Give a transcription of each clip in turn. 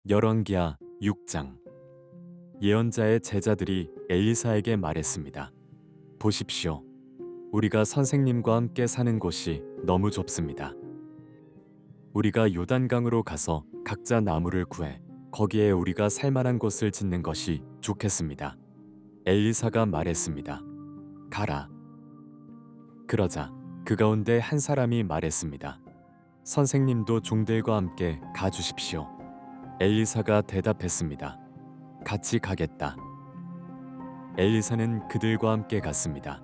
열왕기하 6장. 예언자의 제자들이 엘리사에게 말했습니다. 보십시오. 우리가 선생님과 함께 사는 곳이 너무 좁습니다. 우리가 요단강으로 가서 각자 나무를 구해 거기에 우리가 살만한 곳을 짓는 것이 좋겠습니다. 엘리사가 말했습니다. 가라. 그러자 그 가운데 한 사람이 말했습니다. 선생님도 종들과 함께 가주십시오. 엘리사가 대답했습니다. 같이 가겠다. 엘리사는 그들과 함께 갔습니다.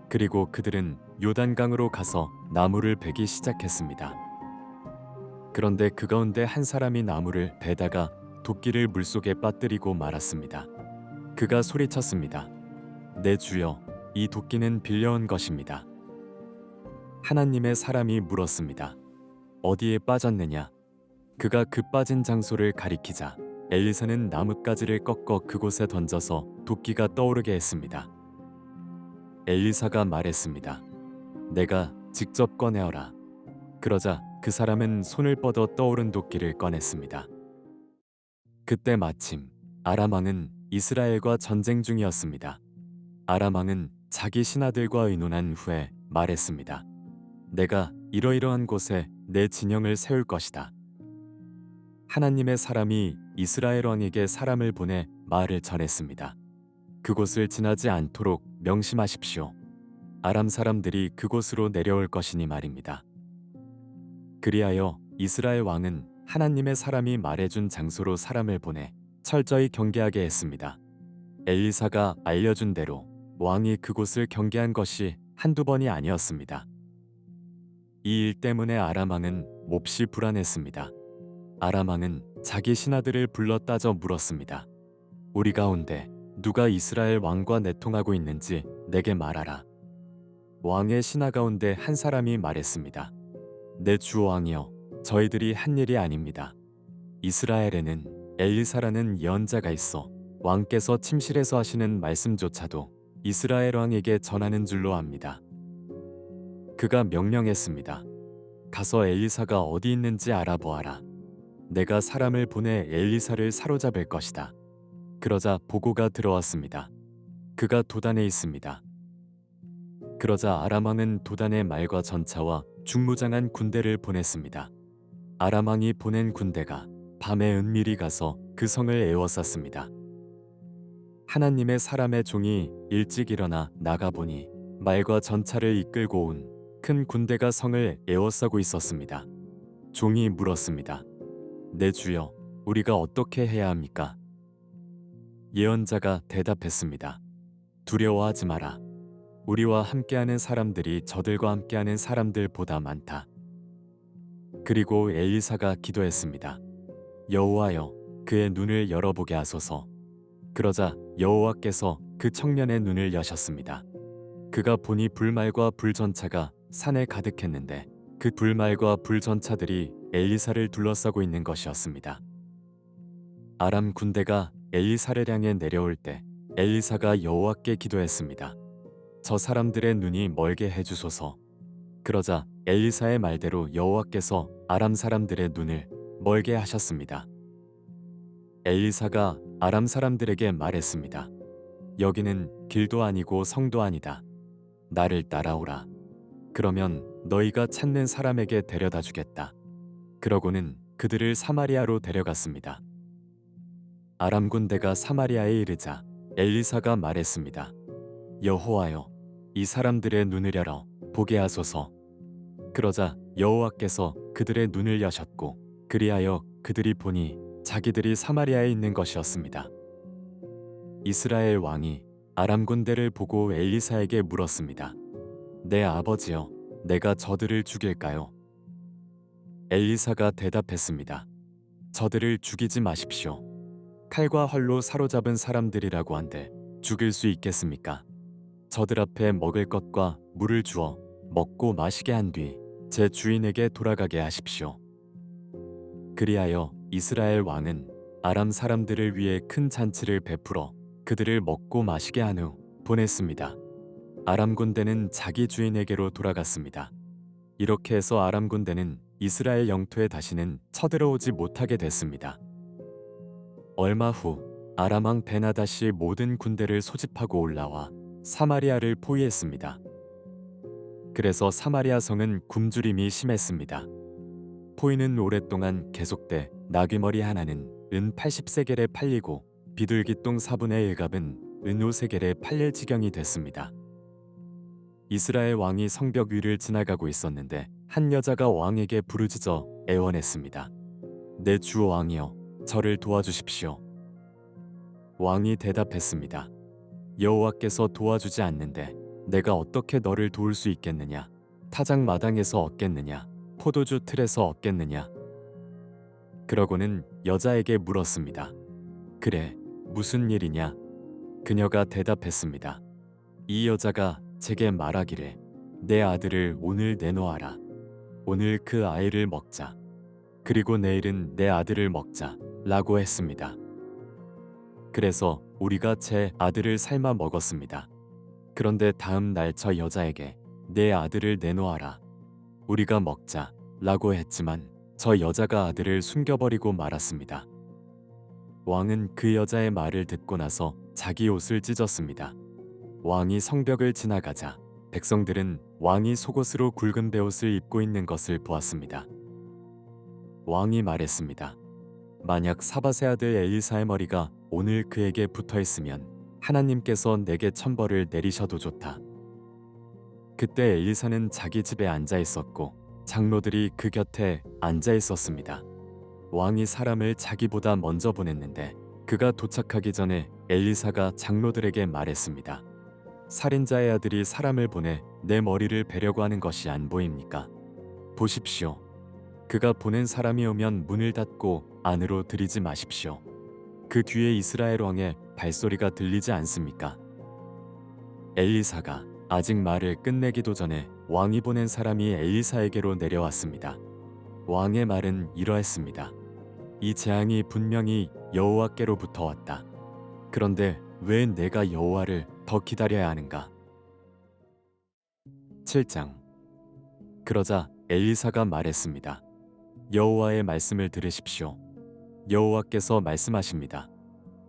그리고 그들은 요단강으로 가서 나무를 베기 시작했습니다. 그런데 그 가운데 한 사람이 나무를 베다가 도끼를 물속에 빠뜨리고 말았습니다. 그가 소리쳤습니다. 내 주여, 이 도끼는 빌려온 것입니다. 하나님의 사람이 물었습니다. 어디에 빠졌느냐? 그가 그 빠진 장소를 가리키자 엘리사는 나뭇가지를 꺾어 그곳에 던져서 도끼가 떠오르게 했습니다. 엘리사가 말했습니다. 내가 직접 꺼내어라. 그러자 그 사람은 손을 뻗어 떠오른 도끼를 꺼냈습니다. 그때 마침 아람 왕은 이스라엘과 전쟁 중이었습니다. 아람 왕은 자기 신하들과 의논한 후에 말했습니다. 내가 이러이러한 곳에 내 진영을 세울 것이다. 하나님의 사람이 이스라엘 왕에게 사람을 보내 말을 전했습니다. 그곳을 지나지 않도록 명심하십시오. 아람 사람들이 그곳으로 내려올 것이니 말입니다. 그리하여 이스라엘 왕은 하나님의 사람이 말해준 장소로 사람을 보내 철저히 경계하게 했습니다. 엘리사가 알려준 대로 왕이 그곳을 경계한 것이 한두 번이 아니었습니다. 이 일 때문에 아람 왕은 몹시 불안했습니다. 아람 왕은 자기 신하들을 불러 따져 물었습니다. 우리 가운데 누가 이스라엘 왕과 내통하고 있는지 내게 말하라. 왕의 신하 가운데 한 사람이 말했습니다. 내 주 왕이여, 저희들이 한 일이 아닙니다. 이스라엘에는 엘리사라는 예언자가 있어 왕께서 침실에서 하시는 말씀조차도 이스라엘 왕에게 전하는 줄로 압니다. 그가 명령했습니다. 가서 엘리사가 어디 있는지 알아보아라. 내가 사람을 보내 엘리사를 사로잡을 것이다. 그러자 보고가 들어왔습니다. 그가 도단에 있습니다. 그러자 아람 왕은 도단의 말과 전차와 중무장한 군대를 보냈습니다. 아람 왕이 보낸 군대가 밤에 은밀히 가서 그 성을 에워쌌습니다. 하나님의 사람의 종이 일찍 일어나 나가보니 말과 전차를 이끌고 온 큰 군대가 성을 에워싸고 있었습니다. 종이 물었습니다. 내 주여, 우리가 어떻게 해야 합니까? 예언자가 대답했습니다. 두려워하지 마라. 우리와 함께하는 사람들이 저들과 함께하는 사람들보다 많다. 그리고 엘리사가 기도했습니다. 여호와여, 그의 눈을 열어보게 하소서. 그러자 여호와께서 그 청년의 눈을 여셨습니다. 그가 보니 불말과 불전차가 산에 가득했는데 그 불말과 불전차들이 엘리사를 둘러싸고 있는 것이었습니다. 아람 군대가 엘리사를 향해 내려올 때 엘리사가 여호와께 기도했습니다. 저 사람들의 눈이 멀게 해주소서. 그러자 엘리사의 말대로 여호와께서 아람 사람들의 눈을 멀게 하셨습니다. 엘리사가 아람 사람들에게 말했습니다. 여기는 길도 아니고 성도 아니다. 나를 따라오라. 그러면 너희가 찾는 사람에게 데려다 주겠다. 그러고는 그들을 사마리아로 데려갔습니다. 아람 군대가 사마리아에 이르자 엘리사가 말했습니다. 여호와여, 이 사람들의 눈을 열어 보게 하소서. 그러자 여호와께서 그들의 눈을 여셨고 그리하여 그들이 보니 자기들이 사마리아에 있는 것이었습니다. 이스라엘 왕이 아람 군대를 보고 엘리사에게 물었습니다. 내 아버지여, 내가 저들을 죽일까요? 엘리사가 대답했습니다. 저들을 죽이지 마십시오. 칼과 활로 사로잡은 사람들이라고 한들 죽일 수 있겠습니까? 저들 앞에 먹을 것과 물을 주어 먹고 마시게 한 뒤 제 주인에게 돌아가게 하십시오. 그리하여 이스라엘 왕은 아람 사람들을 위해 큰 잔치를 베풀어 그들을 먹고 마시게 한 후 보냈습니다. 아람 군대는 자기 주인에게로 돌아갔습니다. 이렇게 해서 아람 군대는 이스라엘 영토에 다시는 쳐들어오지 못하게 됐습니다. 얼마 후 아람 왕 베나다시 모든 군대를 소집하고 올라와 사마리아를 포위했습니다. 그래서 사마리아 성은 굶주림이 심했습니다. 포위는 오랫동안 계속돼 나귀머리 하나는 은 80세겔에 팔리고 비둘기똥 4분의 1갑은 은 5세겔에 팔릴 지경이 됐습니다. 이스라엘 왕이 성벽 위를 지나가고 있었는데 한 여자가 왕에게 부르짖어 애원했습니다. 내 주 왕이여, 저를 도와주십시오. 왕이 대답했습니다. 여호와께서 도와주지 않는데 내가 어떻게 너를 도울 수 있겠느냐? 타작 마당에서 얻겠느냐? 포도주 틀에서 얻겠느냐? 그러고는 여자에게 물었습니다. 그래, 무슨 일이냐? 그녀가 대답했습니다. 이 여자가 제게 말하기를 내 아들을 오늘 내놓아라. 오늘 그 아이를 먹자. 그리고 내일은 내 아들을 먹자. 라고 했습니다. 그래서 우리가 제 아들을 삶아 먹었습니다. 그런데 다음 날 저 여자에게 내 아들을 내놓아라. 우리가 먹자. 라고 했지만 저 여자가 아들을 숨겨버리고 말았습니다. 왕은 그 여자의 말을 듣고 나서 자기 옷을 찢었습니다. 왕이 성벽을 지나가자 백성들은 왕이 속옷으로 굵은 베옷을 입고 있는 것을 보았습니다. 왕이 말했습니다. 만약 사밧의 아들 엘리사의 머리가 오늘 그에게 붙어 있으면 하나님께서 내게 천벌을 내리셔도 좋다. 그때 엘리사는 자기 집에 앉아 있었고 장로들이 그 곁에 앉아 있었습니다. 왕이 사람을 자기보다 먼저 보냈는데 그가 도착하기 전에 엘리사가 장로들에게 말했습니다. 살인자의 아들이 사람을 보내 내 머리를 베려고 하는 것이 안 보입니까? 보십시오. 그가 보낸 사람이 오면 문을 닫고 안으로 들이지 마십시오. 그 뒤에 이스라엘 왕의 발소리가 들리지 않습니까? 엘리사가 아직 말을 끝내기도 전에 왕이 보낸 사람이 엘리사에게로 내려왔습니다. 왕의 말은 이러했습니다. 이 재앙이 분명히 여호와께로부터 왔다. 그런데 왜 내가 여호와를 더 기다려야 하는가? 7장. 그러자 엘리사가 말했습니다. 여호와의 말씀을 들으십시오. 여호와께서 말씀하십니다.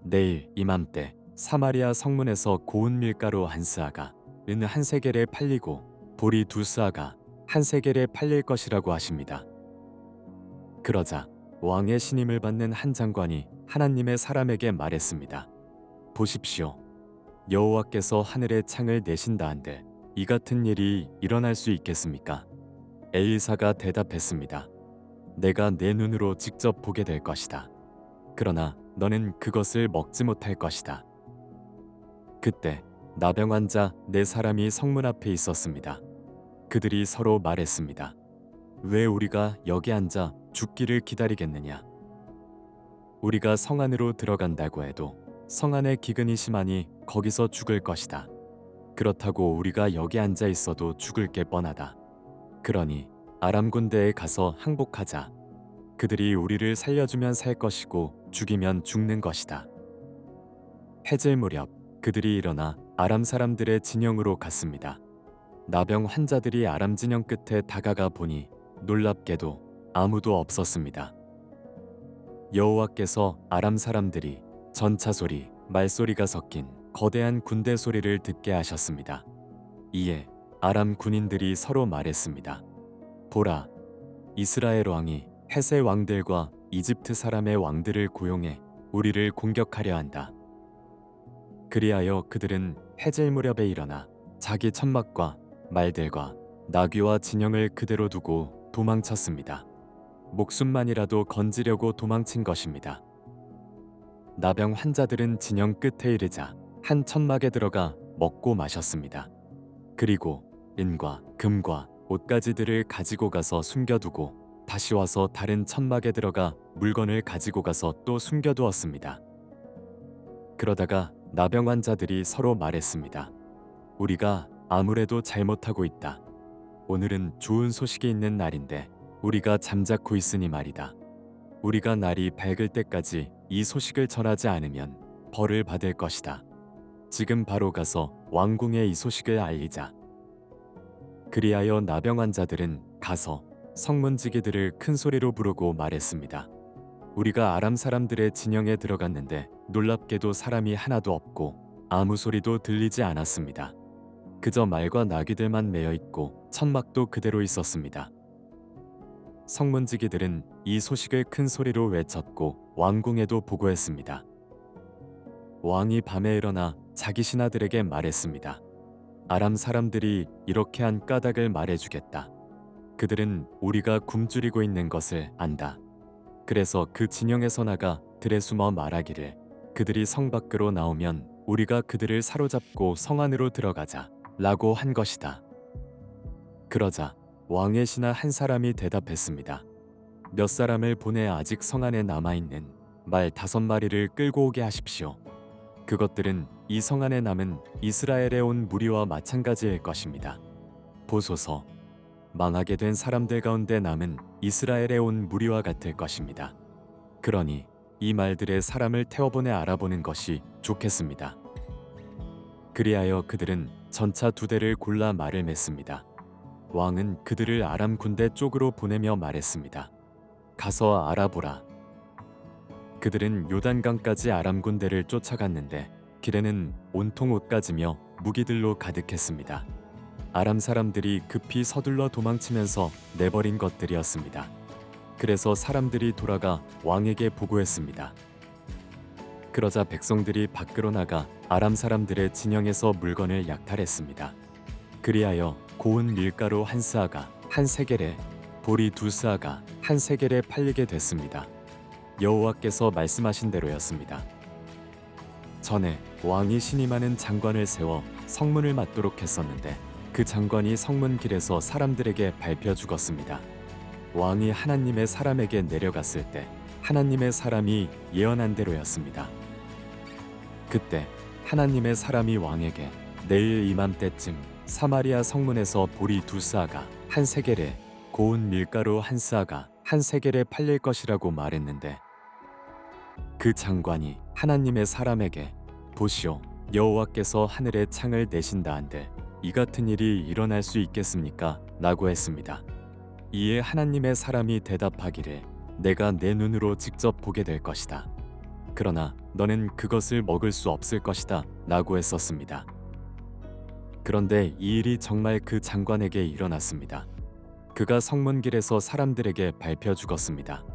내일 이맘때 사마리아 성문에서 고운 밀가루 한 스아가 은 한 세겔에 팔리고 보리 두 스아가 한 세겔에 팔릴 것이라고 하십니다. 그러자 왕의 신임을 받는 한 장관이 하나님의 사람에게 말했습니다. 보십시오. 여호와께서 하늘의 창을 내신다 한들 이 같은 일이 일어날 수 있겠습니까? 엘리사가 대답했습니다. 내가 내 눈으로 직접 보게 될 것이다. 그러나 너는 그것을 먹지 못할 것이다. 그때 나병 환자 4사람이 성문 앞에 있었습니다. 그들이 서로 말했습니다. 왜 우리가 여기 앉아 죽기를 기다리겠느냐? 우리가 성 안으로 들어간다고 해도 성 안에 기근이 심하니 거기서 죽을 것이다. 그렇다고 우리가 여기 앉아 있어도 죽을 게 뻔하다. 그러니 아람 군대에 가서 항복하자. 그들이 우리를 살려주면 살 것이고 죽이면 죽는 것이다. 해질 무렵 그들이 일어나 아람 사람들의 진영으로 갔습니다. 나병 환자들이 아람 진영 끝에 다가가 보니 놀랍게도 아무도 없었습니다. 여호와께서 아람 사람들이 전차 소리, 말소리가 섞인 거대한 군대 소리를 듣게 하셨습니다. 이에 아람 군인들이 서로 말했습니다. 보라, 이스라엘 왕이 헷의 왕들과 이집트 사람의 왕들을 고용해 우리를 공격하려 한다. 그리하여 그들은 해질 무렵에 일어나 자기 천막과 말들과 나귀와 진영을 그대로 두고 도망쳤습니다. 목숨만이라도 건지려고 도망친 것입니다. 나병 환자들은 진영 끝에 이르자 한 천막에 들어가 먹고 마셨습니다. 그리고 은과 금과 옷가지들을 가지고 가서 숨겨두고 다시 와서 다른 천막에 들어가 물건을 가지고 가서 또 숨겨두었습니다. 그러다가 나병 환자들이 서로 말했습니다. 우리가 아무래도 잘못하고 있다. 오늘은 좋은 소식이 있는 날인데 우리가 잠자코 있으니 말이다. 우리가 날이 밝을 때까지 이 소식을 전하지 않으면 벌을 받을 것이다. 지금 바로 가서 왕궁에 이 소식을 알리자. 그리하여 나병 환자들은 가서 성문지기들을 큰 소리로 부르고 말했습니다. 우리가 아람 사람들의 진영에 들어갔는데 놀랍게도 사람이 하나도 없고 아무 소리도 들리지 않았습니다. 그저 말과 나귀들만 매여 있고 천막도 그대로 있었습니다. 성문지기들은 이 소식을 큰 소리로 외쳤고 왕궁에도 보고했습니다. 왕이 밤에 일어나 자기 신하들에게 말했습니다. 아람 사람들이 이렇게 한 까닭을 말해주겠다. 그들은 우리가 굶주리고 있는 것을 안다. 그래서 그 진영에서 나가 들에 숨어 말하기를 그들이 성 밖으로 나오면 우리가 그들을 사로잡고 성 안으로 들어가자 라고 한 것이다. 그러자 왕의 신하 한 사람이 대답했습니다. 몇 사람을 보내 아직 성 안에 남아있는 말 5마리를 끌고 오게 하십시오. 그것들은 이 성 안에 남은 이스라엘에 온 무리와 마찬가지일 것입니다. 보소서, 망하게 된 사람들 가운데 남은 이스라엘에 온 무리와 같을 것입니다. 그러니 이 말들에 사람을 태워보내 알아보는 것이 좋겠습니다. 그리하여 그들은 전차 2대를 골라 말을 맺습니다. 왕은 그들을 아람 군대 쪽으로 보내며 말했습니다. 가서 알아보라. 그들은 요단강까지 아람 군대를 쫓아갔는데 길에는 온통 옷가지며 무기들로 가득했습니다. 아람 사람들이 급히 서둘러 도망치면서 내버린 것들이었습니다. 그래서 사람들이 돌아가 왕에게 보고했습니다. 그러자 백성들이 밖으로 나가 아람 사람들의 진영에서 물건을 약탈했습니다. 그리하여 고운 밀가루 1스아가 1세겔에 보리 2스아가 1세겔에 팔리게 됐습니다. 여호와께서 말씀하신 대로였습니다. 전에 왕이 신임하는 장관을 세워 성문을 맡도록 했었는데 그 장관이 성문 길에서 사람들에게 밟혀 죽었습니다. 왕이 하나님의 사람에게 내려갔을 때 하나님의 사람이 예언한 대로였습니다. 그때 하나님의 사람이 왕에게 내일 이맘때쯤 사마리아 성문에서 보리 2스아가 1세겔에 고운 밀가루 1스아가 1세겔에 팔릴 것이라고 말했는데 그 장관이 하나님의 사람에게 보시오, 여호와께서 하늘에 창을 내신다 한들 이 같은 일이 일어날 수 있겠습니까? 라고 했습니다. 이에 하나님의 사람이 대답하기를 내가 내 눈으로 직접 보게 될 것이다. 그러나 너는 그것을 먹을 수 없을 것이다 라고 했었습니다. 그런데 이 일이 정말 그 장관에게 일어났습니다. 그가 성문길에서 사람들에게 밟혀 죽었습니다.